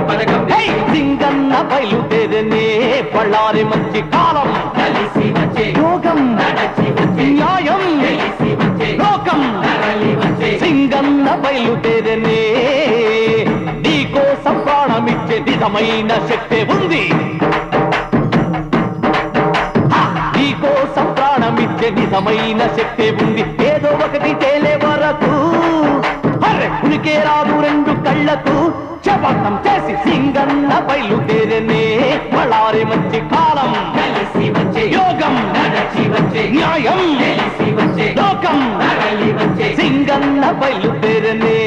సింగన్న బయలుదేరనే బళ్ళారి మంచి కాలం కలిసి వచ్చే యోగం నడచి వచ్చే న్యాయం తెలిసి వచ్చే లోకం తరలి వచ్చే సింగన్న బయలుదేరనే నీకోసం ప్రాణమిచ్చే నిజమైన శక్తి ఉంది నీకోసం ప్రాణమిచ్చే నిజమైన శక్తి ఉంది ఏదో ఒకటి తేలే వరకు ఉనికే రాదు రెండు కళ్ళకు శపథం చేసి సింగన్న బయలుదేరనే బళ్ళారి మంచి కాలం కలిసి వచ్చే యోగం నడచి వచ్చే న్యాయం తెలిసి వచ్చే లోకం తరలి వచ్చే సింగన్న బయలుదేరనే